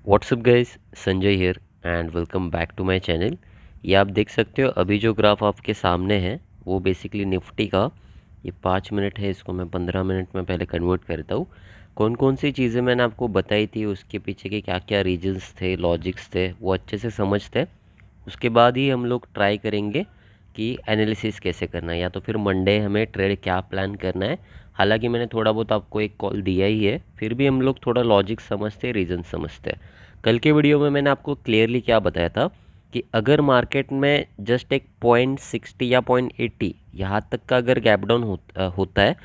WhatsApp guys, Sanjay here and welcome back to my channel. ये आप देख सकते हो अभी जो ग्राफ आपके सामने है वो बेसिकली निफ्टी का ये 5 मिनट है। इसको मैं 15 मिनट में पहले कन्वर्ट करता हूँ। कौन कौन सी चीज़ें मैंने आपको बताई थी, उसके पीछे के क्या क्या रीजंस थे, लॉजिक्स थे, वो अच्छे से समझते हैं। उसके बाद ही हम लोग ट्राई करेंगे कि एनालिसिस कैसे करना है, या तो फिर मंडे हमें ट्रेड क्या प्लान करना है। हालांकि मैंने थोड़ा बहुत आपको एक कॉल दिया ही है, फिर भी हम लोग थोड़ा लॉजिक समझते हैं, रीज़न समझते हैं। कल के वीडियो में मैंने आपको क्लियरली क्या बताया था कि अगर मार्केट में जस्ट एक 0.60 या 0.80 यहाँ तक का अगर गैप डाउन होता है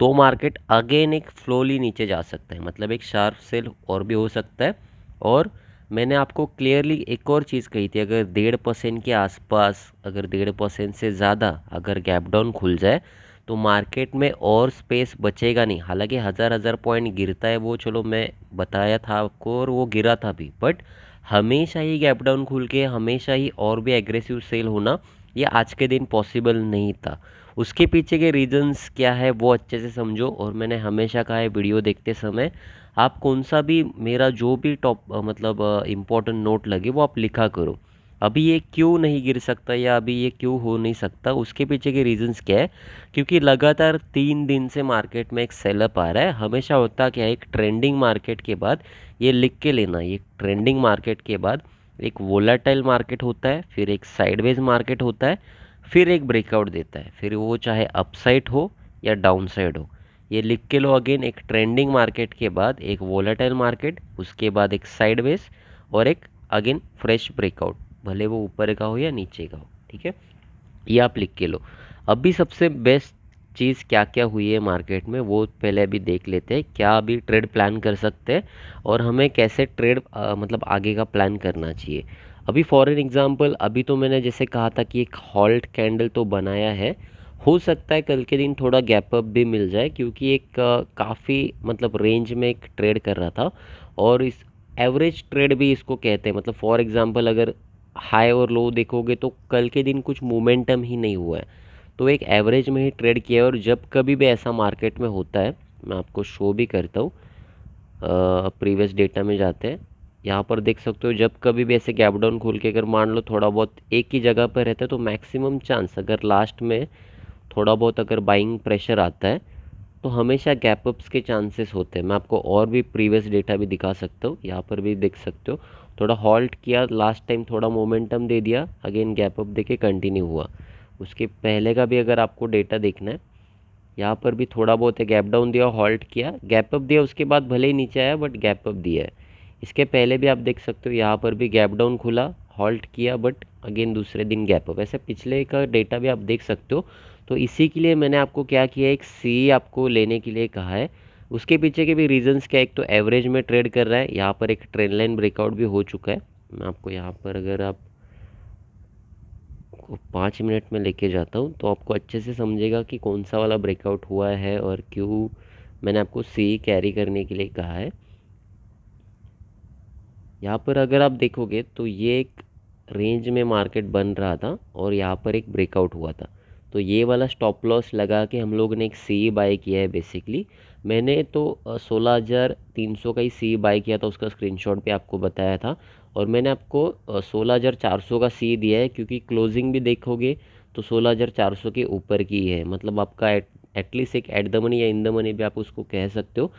तो मार्केट अगेन एक फ्लोली नीचे जा सकता है, मतलब एक शार्प सेल और भी हो सकता है। और मैंने आपको क्लियरली एक और चीज़ कही थी, अगर 1.5% के आसपास, अगर 1.5% से ज़्यादा अगर गैप डाउन खुल जाए तो मार्केट में और स्पेस बचेगा नहीं। हालांकि हज़ार हज़ार पॉइंट गिरता है, वो चलो मैं बताया था आपको, और वो गिरा था भी, बट हमेशा ही गैप डाउन खुल के हमेशा ही और भी एग्रेसिव सेल होना ये आज के दिन पॉसिबल नहीं था। उसके पीछे के रीजंस क्या है वो अच्छे से समझो। और मैंने हमेशा कहा है वीडियो देखते समय आप कौन सा भी मेरा जो भी टॉप मतलब इम्पोर्टेंट नोट लगे वो आप लिखा करो। अभी ये क्यों नहीं गिर सकता या अभी ये क्यों हो नहीं सकता, उसके पीछे के रीजंस क्या है। क्योंकि लगातार 3 दिन से मार्केट में एक सेलअप आ रहा है। हमेशा होता क्या है, एक ट्रेंडिंग मार्केट के बाद, ये लिख के लेना, ये ट्रेंडिंग मार्केट के बाद एक वोलाटाइल मार्केट होता है, फिर एक साइडवेज मार्केट होता है, फिर एक ब्रेकआउट देता है, फिर वो चाहे अपसाइड हो या डाउन साइड हो। ये लिख के लो अगेन, एक ट्रेंडिंग मार्केट के बाद एक वोलेटाइल मार्केट, उसके बाद एक साइडवेज, और एक अगेन फ्रेश ब्रेकआउट, भले वो ऊपर का हो या नीचे का हो। ठीक है, ये आप लिख के लो। अभी सबसे बेस्ट चीज़ क्या क्या हुई है मार्केट में वो पहले अभी देख लेते हैं, क्या अभी ट्रेड प्लान कर सकते हैं और हमें कैसे ट्रेड मतलब आगे का प्लान करना चाहिए। अभी फॉर एन एग्जांपल, अभी तो मैंने जैसे कहा था कि एक हॉल्ट कैंडल तो बनाया है। हो सकता है कल के दिन थोड़ा गैप अप भी मिल जाए, क्योंकि एक काफ़ी मतलब रेंज में एक ट्रेड कर रहा था। और इस एवरेज ट्रेड भी इसको कहते हैं। मतलब फॉर एग्जांपल अगर हाई और लो देखोगे तो कल के दिन कुछ मोमेंटम ही नहीं हुआ है, तो एक एवरेज में ही ट्रेड किया है। और जब कभी भी ऐसा मार्केट में होता है, मैं आपको शो भी करता हूँ, प्रीवियस डेटा में जाते हैं। यहाँ पर देख सकते हो जब कभी भी ऐसे गैप डाउन खोल के अगर मान लो थोड़ा बहुत एक ही जगह पर रहता है तो मैक्सिमम चांस, अगर लास्ट में थोड़ा बहुत अगर बाइंग प्रेशर आता है तो हमेशा गैप अप्स के चांसेस होते हैं। मैं आपको और भी प्रीवियस डेटा भी दिखा सकता हूँ, यहाँ पर भी देख सकते हो। थोड़ा हॉल्ट किया लास्ट टाइम, थोड़ा मोमेंटम दे दिया, अगेन गैप अप देके कंटिन्यू हुआ। उसके पहले का भी अगर आपको डेटा देखना है, यहाँ पर भी थोड़ा बहुत है, गैप डाउन दिया, हॉल्ट किया, गैप अप दिया, उसके बाद भले ही नीचे आया बट गैप अप दिया है। इसके पहले भी आप देख सकते हो, यहाँ पर भी गैप डाउन खुला, हॉल्ट किया, बट अगेन दूसरे दिन गैप अप। ऐसे पिछले का डेटा भी आप देख सकते हो। तो इसी के लिए मैंने आपको क्या किया, एक सी आपको लेने के लिए कहा है। उसके पीछे के भी रीजंस क्या है, एक तो एवरेज में ट्रेड कर रहा है, यहाँ पर एक ट्रेंड लाइन ब्रेकआउट भी हो चुका है। मैं आपको यहाँ पर अगर आप 5 मिनट में लेके जाता हूँ तो आपको अच्छे से समझेगा कि कौन सा वाला ब्रेकआउट हुआ है और क्यों मैंने आपको सी कैरी करने के लिए कहा है। यहाँ पर अगर आप देखोगे तो ये एक रेंज में मार्केट बन रहा था और यहाँ पर एक ब्रेकआउट हुआ था। तो ये वाला स्टॉप लॉस लगा के हम लोग ने एक सी बाय किया है बेसिकली। मैंने तो 16,300 का ही सी बाय किया था, उसका स्क्रीनशॉट भी आपको बताया था। और मैंने आपको 16,400 का सी दिया है, क्योंकि क्लोजिंग भी देखोगे तो 16,400 के ऊपर की है। मतलब आपका एटलीस्ट एक एट द मनी या इन द मनी भी आप उसको कह सकते हो।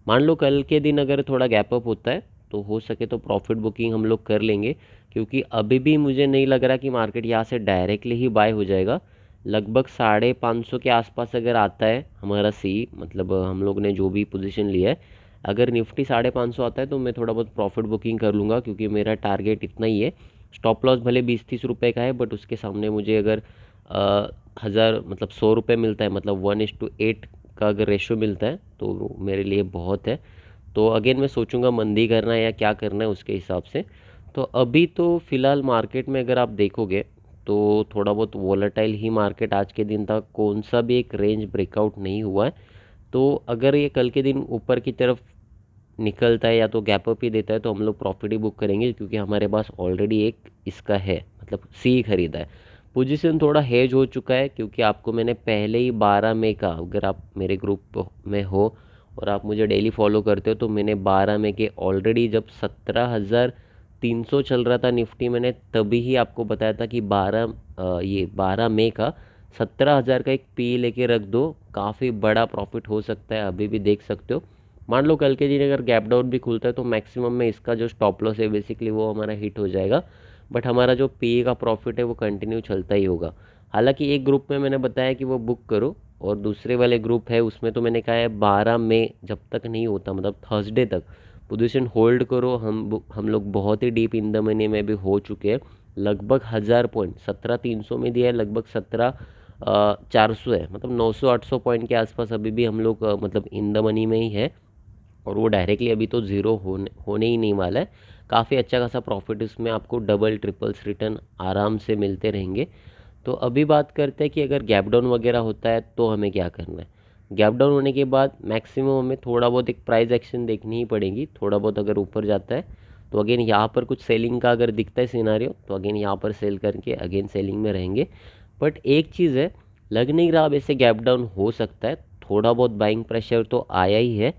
मान लो कल के दिन अगर थोड़ा गैप अप होता है तो हो सके तो प्रॉफिट बुकिंग हम लोग कर लेंगे, क्योंकि अभी भी मुझे नहीं लग रहा कि मार्केट यहाँ से डायरेक्टली ही बाय हो जाएगा। लगभग 550 के आसपास अगर आता है हमारा सी, मतलब हम लोग ने जो भी पोजीशन लिया है, अगर निफ्टी 550 आता है तो मैं थोड़ा बहुत प्रॉफिट बुकिंग कर लूँगा, क्योंकि मेरा टारगेट इतना ही है। स्टॉप लॉस भले 20-30 रुपये का है, बट उसके सामने मुझे अगर 1000 मतलब 100 रुपये मिलता है, मतलब 1:8 का अगर रेशो मिलता है तो मेरे लिए बहुत है। तो अगेन मैं सोचूंगा मंदी करना है या क्या करना है उसके हिसाब से। तो अभी तो फिलहाल मार्केट में अगर आप देखोगे तो थोड़ा बहुत वोलेटाइल ही मार्केट आज के दिन तक, कौन सा भी एक रेंज ब्रेकआउट नहीं हुआ है। तो अगर ये कल के दिन ऊपर की तरफ निकलता है या तो गैप अप ही देता है तो हम लोग प्रॉफिट ही बुक करेंगे, क्योंकि हमारे पास ऑलरेडी एक इसका है, मतलब सी खरीदा है। पोजीशन थोड़ा हेज हो चुका है, क्योंकि आपको मैंने पहले ही 12 मई का, अगर आप मेरे ग्रुप में हो और आप मुझे डेली फॉलो करते हो तो मैंने 12 मई के ऑलरेडी जब 17,300 चल रहा था निफ्टी, मैंने तभी ही आपको बताया था कि 12 मई का 17,000 का एक पी लेके रख दो, काफ़ी बड़ा प्रॉफिट हो सकता है। अभी भी देख सकते हो, मान लो कल के दिन अगर गैप डाउन भी खुलता है तो मैक्सिमम में इसका जो स्टॉप लॉस है बेसिकली वो हमारा हिट हो जाएगा, बट हमारा जो पी का प्रॉफिट है वो कंटिन्यू चलता ही होगा। हालांकि एक ग्रुप में मैंने बताया कि वो बुक करो, और दूसरे वाले ग्रुप है उसमें तो मैंने कहा है 12 मई जब तक नहीं होता, मतलब थर्सडे तक पोजीशन होल्ड करो। हम लोग बहुत ही डीप इन द मनी में भी हो चुके हैं, लगभग 1000 पॉइंट 17,300 में दिया है, लगभग 17,400 है, मतलब 900-800 पॉइंट के आसपास अभी भी हम लोग मतलब इन द मनी में ही है। और वो डायरेक्टली अभी तो ज़ीरो होने ही नहीं वाला है, काफ़ी अच्छा खासा प्रॉफिट इसमें आपको डबल ट्रिपल्स रिटर्न आराम से मिलते रहेंगे। तो अभी बात करते हैं कि अगर गैप डाउन वगैरह होता है तो हमें क्या करना है। गैप डाउन होने के बाद मैक्सिमम हमें थोड़ा बहुत एक प्राइस एक्शन देखनी ही पड़ेगी, थोड़ा बहुत अगर ऊपर जाता है तो अगेन यहाँ पर कुछ सेलिंग का अगर दिखता है सिनारियो तो अगेन यहाँ पर सेल करके अगेन सेलिंग में रहेंगे। बट एक चीज़ है, लग नहीं रहा अब ऐसे गैप डाउन हो सकता है, थोड़ा बहुत बाइंग प्रेशर तो आया ही है,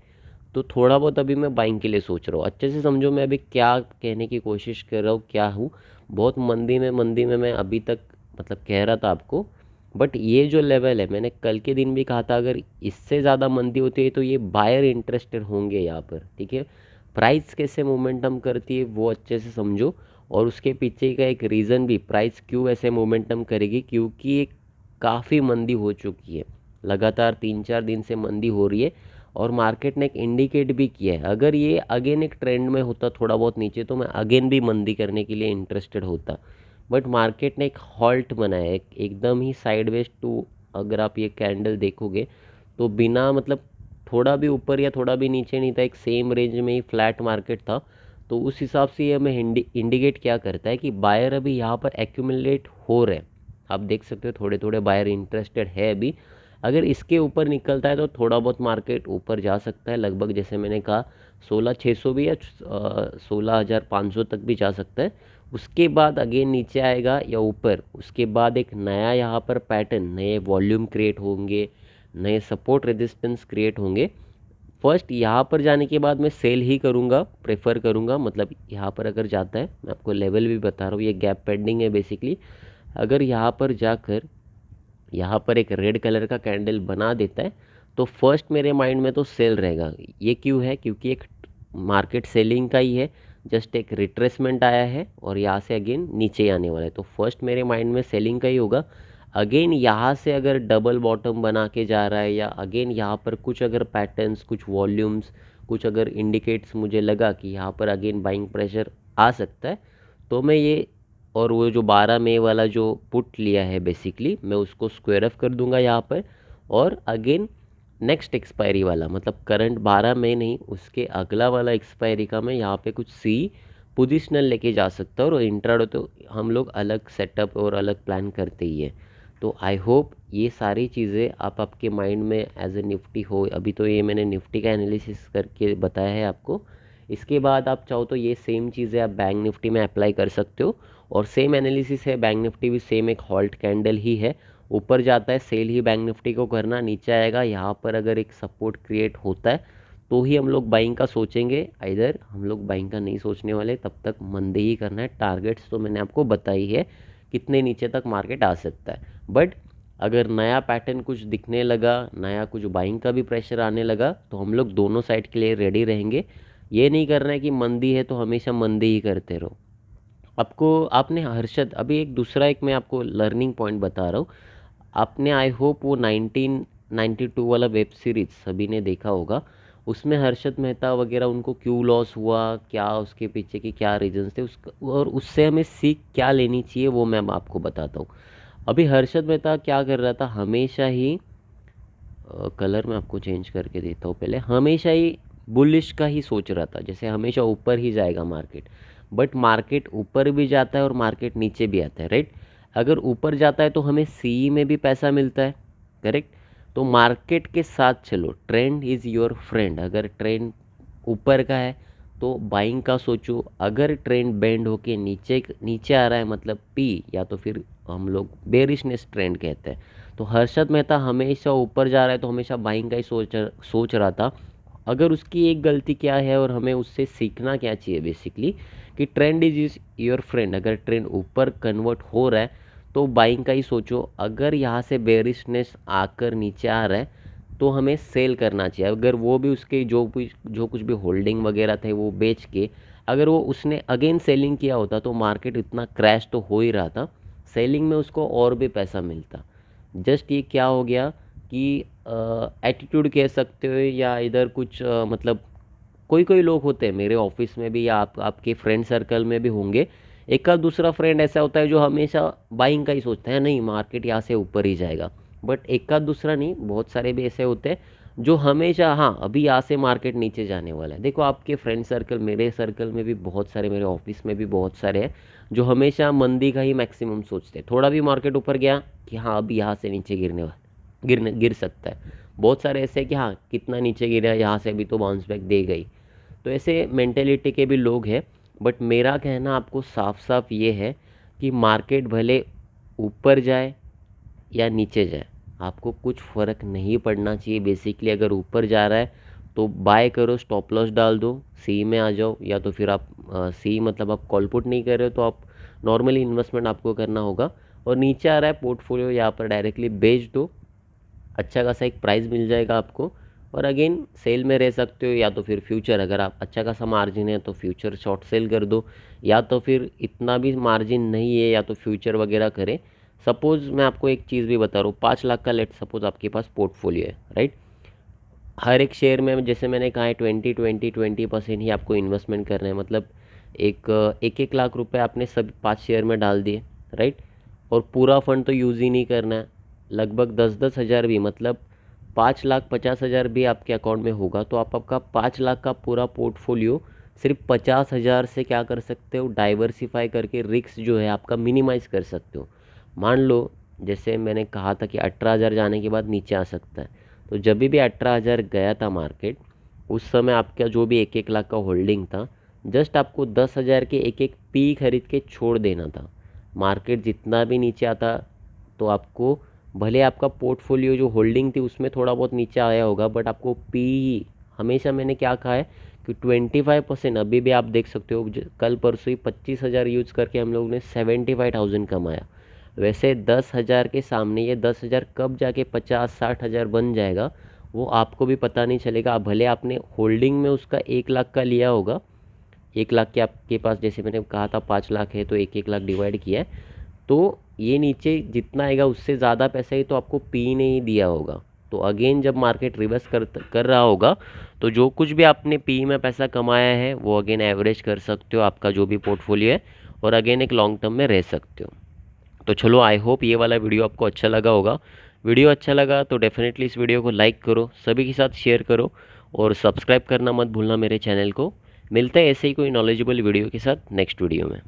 तो थोड़ा बहुत अभी मैं बाइंग के लिए सोच रहा हूँ। अच्छे से समझो मैं अभी क्या कहने की कोशिश कर रहा हूँ, क्या हूँ। बहुत मंदी में मैं अभी तक मतलब कह रहा था आपको, बट ये जो लेवल है मैंने कल के दिन भी कहा था, अगर इससे ज़्यादा मंदी होती है तो ये बायर इंटरेस्टेड होंगे यहाँ पर, ठीक है। प्राइस कैसे मोमेंटम करती है वो अच्छे से समझो, और उसके पीछे का एक रीज़न भी, प्राइस क्यों ऐसे मोमेंटम करेगी, क्योंकि एक काफ़ी मंदी हो चुकी है, लगातार 3-4 दिन से मंदी हो रही है। और मार्केट ने एक इंडिकेट भी किया है, अगर ये अगेन एक ट्रेंड में होता थोड़ा बहुत नीचे तो मैं अगेन भी मंदी करने के लिए इंटरेस्टेड होता, बट मार्केट ने एक हॉल्ट बनाया है, एकदम ही साइडवेज टू। अगर आप ये कैंडल देखोगे तो बिना मतलब थोड़ा भी ऊपर या थोड़ा भी नीचे नहीं था, एक सेम रेंज में ही फ्लैट मार्केट था। तो उस हिसाब से ये हमें इंडिकेट क्या करता है कि बायर अभी यहाँ पर एक्यूमुलेट हो रहे हैं। आप देख सकते हो थोड़े थोड़े बायर इंटरेस्टेड है अभी, अगर इसके ऊपर निकलता है तो थोड़ा बहुत मार्केट ऊपर जा सकता है, लगभग जैसे मैंने कहा 16,600 भी या 16,500 तक भी जा सकता है। उसके बाद अगेन नीचे आएगा या ऊपर, उसके बाद एक नया यहाँ पर पैटर्न, नए वॉल्यूम क्रिएट होंगे, नए सपोर्ट रेजिस्टेंस क्रिएट होंगे। फर्स्ट यहाँ पर जाने के बाद मैं सेल ही करूँगा, प्रेफर करूँगा, मतलब यहाँ पर अगर जाता है, मैं आपको लेवल भी बता रहा हूँ, ये गैप पेंडिंग है बेसिकली। अगर यहाँ पर जाकर यहाँ पर एक रेड कलर का कैंडल बना देता है तो फर्स्ट मेरे माइंड में तो सेल रहेगा। ये क्यों है, क्योंकि एक मार्केट सेलिंग का ही है, जस्ट एक रिट्रेसमेंट आया है और यहाँ से अगेन नीचे आने वाला है, तो फर्स्ट मेरे माइंड में सेलिंग का ही होगा। अगेन यहाँ से अगर डबल बॉटम बना के जा रहा है, या अगेन यहाँ पर कुछ अगर पैटर्न्स, कुछ वॉल्यूम्स, कुछ अगर इंडिकेट्स मुझे लगा कि यहाँ पर अगेन बाइंग प्रेशर आ सकता है, तो मैं ये, और वो जो 12 मई वाला जो पुट लिया है बेसिकली, मैं उसको स्क्वायर ऑफ कर दूंगा यहाँ पर। और अगेन नेक्स्ट एक्सपायरी वाला, मतलब करंट 12 मई नहीं, उसके अगला वाला एक्सपायरी का मैं यहाँ पे कुछ सी पोजिशनल लेके जा सकता हूँ। और इंट्राडे तो हम लोग अलग सेटअप और अलग प्लान करते ही है। तो आई होप ये सारी चीज़ें आप आपके माइंड में एज ए निफ्टी हो। अभी तो ये मैंने निफ्टी का एनालिसिस करके बताया है आपको, इसके बाद आप चाहो तो ये सेम चीज़ें आप बैंक निफ्टी में अप्लाई कर सकते हो। और सेम एनालिसिस है, बैंक निफ्टी भी सेम एक हॉल्ट कैंडल ही है, ऊपर जाता है सेल ही बैंक निफ्टी को करना, नीचे आएगा यहाँ पर अगर एक सपोर्ट क्रिएट होता है तो ही हम लोग बाइंग का सोचेंगे। इधर हम लोग बाइंग का नहीं सोचने वाले, तब तक मंदे ही करना है। टारगेट्स तो मैंने आपको बताई है कितने नीचे तक मार्केट आ सकता है, बट अगर नया पैटर्न कुछ दिखने लगा, नया कुछ बाइंग का भी प्रेशर आने लगा, तो हम लोग दोनों साइड के लिए रेडी रहेंगे। ये नहीं करना है कि मंदी है तो हमेशा मंदी ही करते रहो। आपको, आपने हर्षद, अभी एक दूसरा एक मैं आपको लर्निंग पॉइंट बता रहा हूँ। आपने आई होप वो 1992 वाला वेब सीरीज सभी ने देखा होगा, उसमें हर्षद मेहता वगैरह उनको क्यों लॉस हुआ, क्या उसके पीछे के क्या रीजंस थे, उसका और उससे हमें सीख क्या लेनी चाहिए वो मैं आपको बताता हूँ। अभी हर्षद मेहता क्या कर रहा था, हमेशा ही कलर मैं आपको चेंज करके देता हूँ पहले, हमेशा ही बुलिश का ही सोच रहा था, जैसे हमेशा ऊपर ही जाएगा मार्केट। बट मार्केट ऊपर भी जाता है और मार्केट नीचे भी आता है, राइट। अगर ऊपर जाता है तो हमें सी में भी पैसा मिलता है, करेक्ट। तो मार्केट के साथ चलो, ट्रेंड इज़ योर फ्रेंड। अगर ट्रेंड ऊपर का है तो बाइंग का सोचो, अगर ट्रेंड बेंड होके नीचे नीचे आ रहा है मतलब पी, या तो फिर हम लोग बेरिशनेस ट्रेंड कहते हैं। तो हर्षद मेहता हमेशा ऊपर जा रहा है तो हमेशा बाइंग का ही सोच रहा था। अगर उसकी एक गलती क्या है और हमें उससे सीखना क्या चाहिए बेसिकली, कि ट्रेंड इज योर फ्रेंड। अगर ट्रेंड ऊपर कन्वर्ट हो रहा है तो बाइंग का ही सोचो। अगर यहाँ से बेरिशनेस आकर नीचे आ रहा है तो हमें सेल करना चाहिए। अगर वो भी उसके जो कुछ भी होल्डिंग वगैरह थे वो बेच के अगर वो उसने अगेन सेलिंग किया होता तो मार्केट इतना क्रैश तो हो ही रहा था, सेलिंग में उसको और भी पैसा मिलता। जस्ट ये क्या हो गया कि एटीट्यूड कह सकते हो, या इधर कुछ मतलब कोई कोई लोग होते हैं मेरे ऑफिस में भी, या आपके फ्रेंड सर्कल में भी होंगे, एक का दूसरा फ्रेंड ऐसा होता है जो हमेशा बाइंग का ही सोचता है, नहीं मार्केट यहाँ से ऊपर ही जाएगा। बट एक का दूसरा नहीं, बहुत सारे भी ऐसे होते हैं जो हमेशा, हाँ अभी यहाँ से मार्केट नीचे जाने वाला है। देखो आपके फ्रेंड सर्कल, मेरे सर्कल में भी बहुत सारे, मेरे ऑफिस में भी बहुत सारे हैं जो हमेशा मंदी का ही मैक्सिमम सोचते हैं। थोड़ा भी मार्केट ऊपर गया कि हाँ अभी यहाँ से नीचे गिर सकता है। बहुत सारे ऐसे हैं कि हाँ कितना नीचे गिरा है, यहाँ से अभी तो बाउंस बैक दे गई। तो ऐसे मेंटेलिटी के भी लोग हैं। बट मेरा कहना आपको साफ साफ ये है कि मार्केट भले ऊपर जाए या नीचे जाए, आपको कुछ फ़र्क नहीं पड़ना चाहिए। बेसिकली अगर ऊपर जा रहा है तो बाय करो, स्टॉप लॉस डाल दो, सी में आ जाओ, या तो फिर आप सी मतलब आप कॉल पुट नहीं कर रहे हो तो आप नॉर्मली इन्वेस्टमेंट आपको करना होगा। और नीचे आ रहा है पोर्टफोलियो, यहाँ पर डायरेक्टली बेच दो, अच्छा खासा एक प्राइस मिल जाएगा आपको। और अगेन सेल में रह सकते हो, या तो फिर फ्यूचर, अगर आप अच्छा खासा मार्जिन है तो फ्यूचर शॉर्ट सेल कर दो, या तो फिर इतना भी मार्जिन नहीं है या तो फ्यूचर वगैरह करें। सपोज़ मैं आपको एक चीज़ भी बता रहा हूँ, 5 लाख का लेट सपोज़ आपके पास पोर्टफोलियो है, राइट। हर एक शेयर में जैसे मैंने कहा है 20% ही आपको इन्वेस्टमेंट करना है। मतलब एक लाख रुपए आपने सब 5 शेयर में डाल दिए, राइट। और पूरा फंड तो यूज़ ही नहीं करना है। लगभग 10-10 हज़ार भी, मतलब 5,50,000 भी आपके अकाउंट में होगा तो आप आपका 5 लाख का पूरा पोर्टफोलियो सिर्फ 50,000 से क्या कर सकते हो, डाइवर्सिफाई करके रिस्क जो है आपका मिनिमाइज़ कर सकते हो। मान लो जैसे मैंने कहा था कि 18,000 जाने के बाद नीचे आ सकता है, तो जब भी 18,000 गया था मार्केट, उस समय आपका जो भी 1-1 लाख का होल्डिंग था, जस्ट आपको 10,000 के एक पी खरीद के छोड़ देना था। मार्केट जितना भी नीचे आता तो आपको, भले आपका पोर्टफोलियो जो होल्डिंग थी उसमें थोड़ा बहुत नीचे आया होगा, बट आपको पी, हमेशा मैंने क्या कहा है कि 25%, अभी भी आप देख सकते हो कल परसों ही 25,000 यूज़ करके हम लोग ने 75,000 कमाया। वैसे 10,000 के सामने ये 10,000 कब जाके 50-60,000 बन जाएगा वो आपको भी पता नहीं चलेगा। भले आपने होल्डिंग में उसका 1 लाख का लिया होगा, 1 लाख के आपके पास, जैसे मैंने कहा था 5 लाख है तो 1-1 लाख डिवाइड किया है, तो ये नीचे जितना आएगा उससे ज़्यादा पैसा ही तो आपको पी ने ही दिया होगा। तो अगेन जब मार्केट रिवर्स कर रहा होगा तो जो कुछ भी आपने पी में पैसा कमाया है वो अगेन एवरेज कर सकते हो आपका जो भी पोर्टफोलियो है, और अगेन एक लॉन्ग टर्म में रह सकते हो। तो चलो, आई होप ये वाला वीडियो आपको अच्छा लगा होगा। वीडियो अच्छा लगा तो डेफिनेटली इस वीडियो को लाइक करो, सभी के साथ शेयर करो, और सब्सक्राइब करना मत भूलना मेरे चैनल को। मिलते हैं ऐसे ही कोई नॉलेजेबल वीडियो के साथ नेक्स्ट वीडियो में।